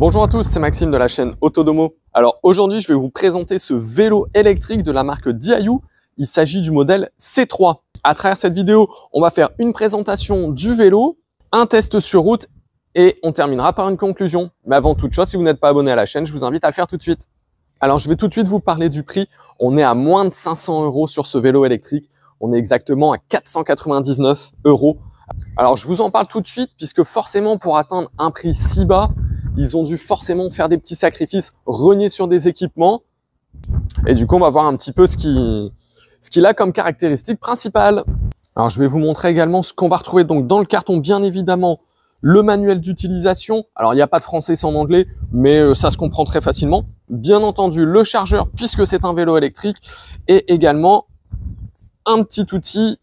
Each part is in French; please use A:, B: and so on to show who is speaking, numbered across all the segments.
A: Bonjour à tous, c'est Maxime de la chaîne Autodomo. Alors aujourd'hui, je vais vous présenter ce vélo électrique de la marque Diayou. Il s'agit du modèle C3. À travers cette vidéo, on va faire une présentation du vélo, un test sur route et on terminera par une conclusion. Mais avant toute chose, si vous n'êtes pas abonné à la chaîne, je vous invite à le faire tout de suite. Alors je vais tout de suite vous parler du prix. On est à moins de 500 € sur ce vélo électrique. On est exactement à 499 €. Alors je vous en parle tout de suite puisque forcément pour atteindre un prix si bas, ils ont dû forcément faire des petits sacrifices, renier sur des équipements. Et du coup, on va voir un petit peu ce qu'il a comme caractéristique principale. Alors, je vais vous montrer également ce qu'on va retrouver donc dans le carton, bien évidemment, le manuel d'utilisation. Alors, il n'y a pas de français sans anglais, mais ça se comprend très facilement. Bien entendu, le chargeur, puisque c'est un vélo électrique, et également un petit outil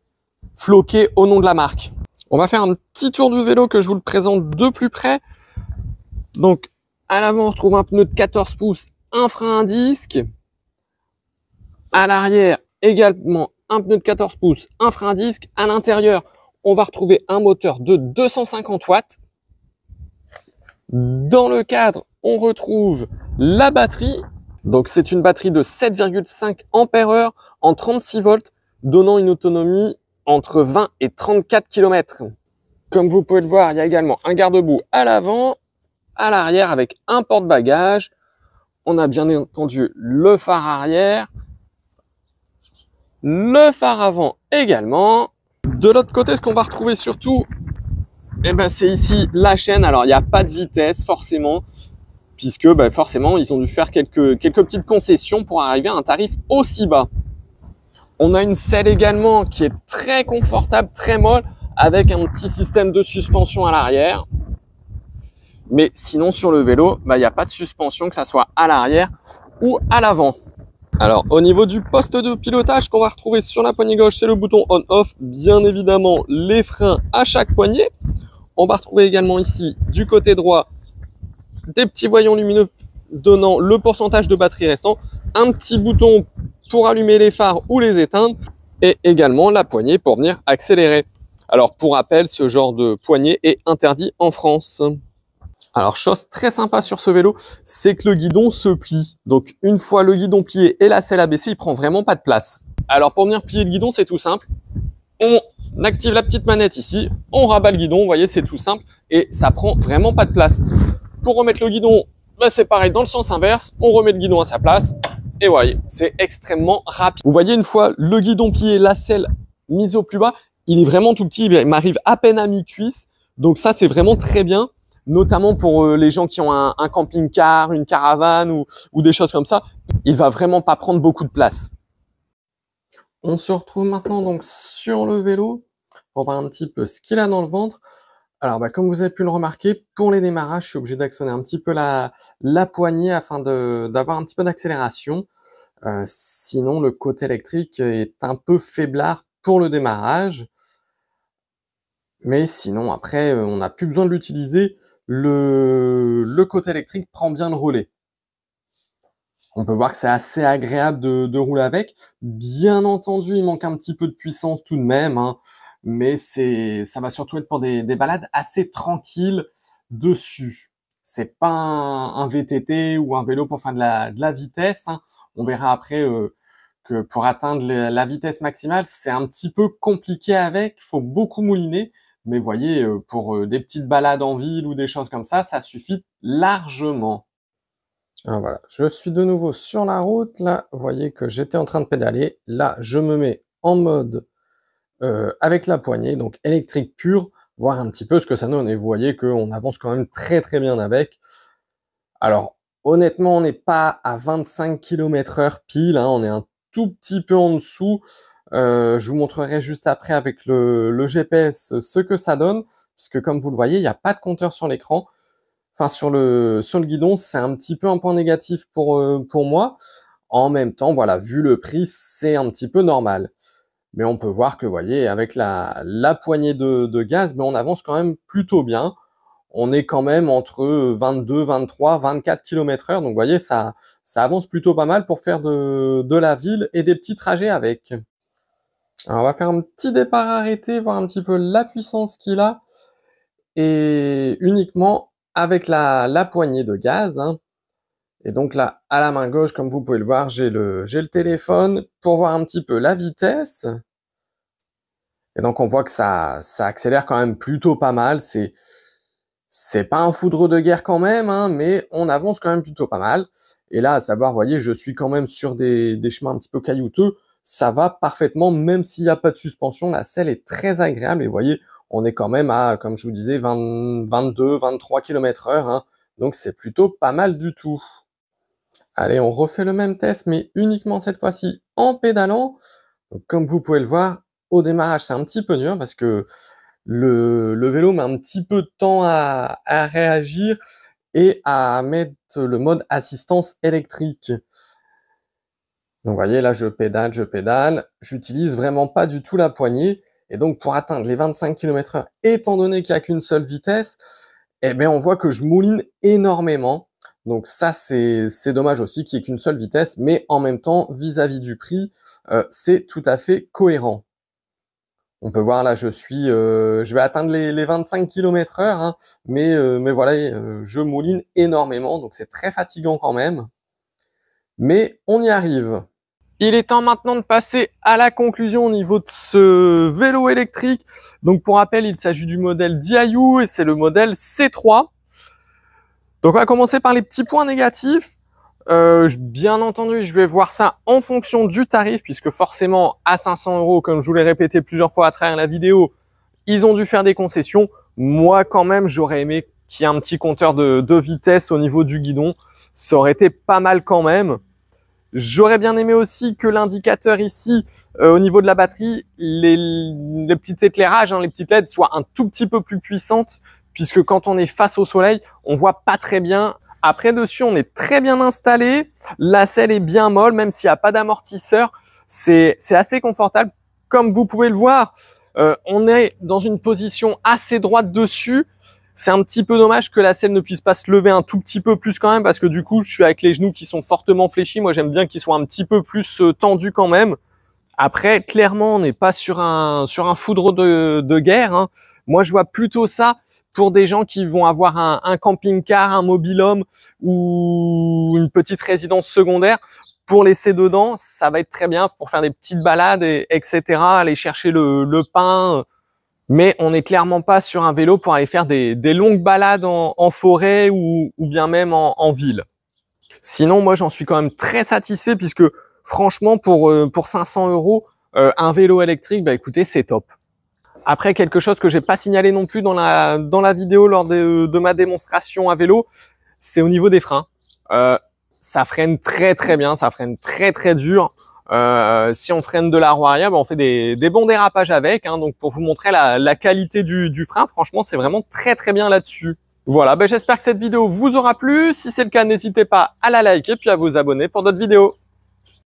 A: floqué au nom de la marque. On va faire un petit tour du vélo que je vous le présente de plus près. Donc, à l'avant, on retrouve un pneu de 14 pouces, un frein à disque. À l'arrière, également, un pneu de 14 pouces, un frein à disque. À l'intérieur, on va retrouver un moteur de 250 watts. Dans le cadre, on retrouve la batterie. Donc, c'est une batterie de 7,5 ampères-heure en 36 volts, donnant une autonomie entre 20 et 34 km. Comme vous pouvez le voir, il y a également un garde-boue à l'avant. À l'arrière avec un porte-bagages. On a bien entendu le phare arrière, le phare avant également. De l'autre côté, ce qu'on va retrouver surtout, c'est ici la chaîne. Alors, il n'y a pas de vitesse forcément, puisque forcément, ils ont dû faire quelques petites concessions pour arriver à un tarif aussi bas. On a une selle également qui est très confortable, très molle, avec un petit système de suspension à l'arrière. Mais sinon, sur le vélo, il n'y a pas de suspension, que ça soit à l'arrière ou à l'avant. Alors, au niveau du poste de pilotage qu'on va retrouver sur la poignée gauche, c'est le bouton on-off. Bien évidemment, les freins à chaque poignet. On va retrouver également ici, du côté droit, des petits voyants lumineux donnant le pourcentage de batterie restant. Un petit bouton pour allumer les phares ou les éteindre. Et également la poignée pour venir accélérer. Alors, pour rappel, ce genre de poignée est interdit en France. Alors, chose très sympa sur ce vélo, c'est que le guidon se plie. Donc, une fois le guidon plié et la selle abaissée, il prend vraiment pas de place. Alors, pour venir plier le guidon, c'est tout simple. On active la petite manette ici, on rabat le guidon, vous voyez, c'est tout simple. Et ça prend vraiment pas de place. Pour remettre le guidon, c'est pareil, dans le sens inverse, on remet le guidon à sa place. Et voilà, c'est extrêmement rapide. Vous voyez, une fois le guidon plié, la selle mise au plus bas, il est vraiment tout petit, il m'arrive à peine à mi-cuisse. Donc ça, c'est vraiment très bien. Notamment pour les gens qui ont un camping-car, une caravane ou des choses comme ça, il va vraiment pas prendre beaucoup de place. On se retrouve maintenant donc sur le vélo pour voir un petit peu ce qu'il a dans le ventre. Alors comme vous avez pu le remarquer, pour les démarrages, je suis obligé d'actionner un petit peu la poignée afin d'avoir un petit peu d'accélération. Sinon, le côté électrique est un peu faiblard pour le démarrage. Mais sinon, après, on n'a plus besoin de l'utiliser. Le côté électrique prend bien le relais. On peut voir que c'est assez agréable de rouler avec. Bien entendu, il manque un petit peu de puissance tout de même, hein, mais ça va surtout être pour des balades assez tranquilles dessus. C'est pas un VTT ou un vélo pour faire de la vitesse, hein. On verra après que pour atteindre la vitesse maximale, c'est un petit peu compliqué avec, il faut beaucoup mouliner. Mais voyez, pour des petites balades en ville ou des choses comme ça, ça suffit largement. Alors voilà, je suis de nouveau sur la route. Là, vous voyez que j'étais en train de pédaler. Là, je me mets en mode avec la poignée, donc électrique pure, voir un petit peu ce que ça donne. Et vous voyez qu'on avance quand même très très bien avec. Alors, honnêtement, on n'est pas à 25 km/h pile, hein, on est un tout petit peu en dessous. Je vous montrerai juste après avec le GPS ce que ça donne, puisque comme vous le voyez, il n'y a pas de compteur sur l'écran. Enfin, sur le guidon, c'est un petit peu un point négatif pour moi. En même temps, voilà, vu le prix, c'est un petit peu normal. Mais on peut voir que, vous voyez, avec la poignée de gaz, on avance quand même plutôt bien. On est quand même entre 22, 23, 24 km/h. Donc, vous voyez, ça avance plutôt pas mal pour faire de la ville et des petits trajets avec. Alors, on va faire un petit départ arrêté, voir un petit peu la puissance qu'il a. Et uniquement avec la poignée de gaz, hein. Et donc là, à la main gauche, comme vous pouvez le voir, j'ai le téléphone pour voir un petit peu la vitesse. Et donc on voit que ça accélère quand même plutôt pas mal. C'est pas un foudre de guerre quand même, hein, mais on avance quand même plutôt pas mal. Et là, à savoir, vous voyez, je suis quand même sur des chemins un petit peu caillouteux. Ça va parfaitement, même s'il n'y a pas de suspension. La selle est très agréable. Et vous voyez, on est quand même à, comme je vous disais, 22, 23 km/h. Hein. Donc c'est plutôt pas mal du tout. Allez, on refait le même test, mais uniquement cette fois-ci en pédalant. Donc, comme vous pouvez le voir, au démarrage, c'est un petit peu dur parce que le vélo met un petit peu de temps à réagir et à mettre le mode assistance électrique. Donc, vous voyez, là, je pédale. J'utilise vraiment pas du tout la poignée. Et donc, pour atteindre les 25 km/h, étant donné qu'il n'y a qu'une seule vitesse, eh bien, on voit que je mouline énormément. Donc ça, c'est dommage aussi qu'il n'y ait qu'une seule vitesse, mais en même temps, vis-à-vis du prix, c'est tout à fait cohérent. On peut voir là, je vais atteindre les 25 km/h, hein, mais voilà, je mouline énormément, donc c'est très fatigant quand même. Mais on y arrive. Il est temps maintenant de passer à la conclusion au niveau de ce vélo électrique. Donc pour rappel, il s'agit du modèle Diayou et c'est le modèle C3. Donc on va commencer par les petits points négatifs. Bien entendu, je vais voir ça en fonction du tarif, puisque forcément à 500 €, comme je vous l'ai répété plusieurs fois à travers la vidéo, ils ont dû faire des concessions. Moi quand même, j'aurais aimé qu'il y ait un petit compteur de vitesse au niveau du guidon. Ça aurait été pas mal quand même. J'aurais bien aimé aussi que l'indicateur ici, au niveau de la batterie, les petits éclairages, hein, les petites LED soient un tout petit peu plus puissantes, puisque quand on est face au soleil, on voit pas très bien. Après, dessus, on est très bien installé. La selle est bien molle, même s'il n'y a pas d'amortisseur. C'est assez confortable. Comme vous pouvez le voir, on est dans une position assez droite dessus. C'est un petit peu dommage que la selle ne puisse pas se lever un tout petit peu plus quand même, parce que du coup, je suis avec les genoux qui sont fortement fléchis. Moi, j'aime bien qu'ils soient un petit peu plus tendus quand même. Après, clairement, on n'est pas sur un foudre de guerre, hein. Moi, je vois plutôt ça pour des gens qui vont avoir un camping-car, un mobil-home ou une petite résidence secondaire. Pour laisser dedans, ça va être très bien pour faire des petites balades, etc. Aller chercher le pain. Mais on n'est clairement pas sur un vélo pour aller faire des longues balades en forêt ou bien même en ville. Sinon, moi, j'en suis quand même très satisfait puisque franchement, pour 500 €, un vélo électrique, bah écoutez, c'est top. Après, quelque chose que j'ai pas signalé non plus dans la vidéo lors de ma démonstration à vélo, c'est au niveau des freins. Ça freine très très bien, ça freine très très dur. Si on freine de la roue arrière, bah on fait des bons dérapages avec, hein. Donc pour vous montrer la qualité du frein, franchement, c'est vraiment très très bien là-dessus. Voilà, j'espère que cette vidéo vous aura plu. Si c'est le cas, n'hésitez pas à la liker puis à vous abonner pour d'autres vidéos.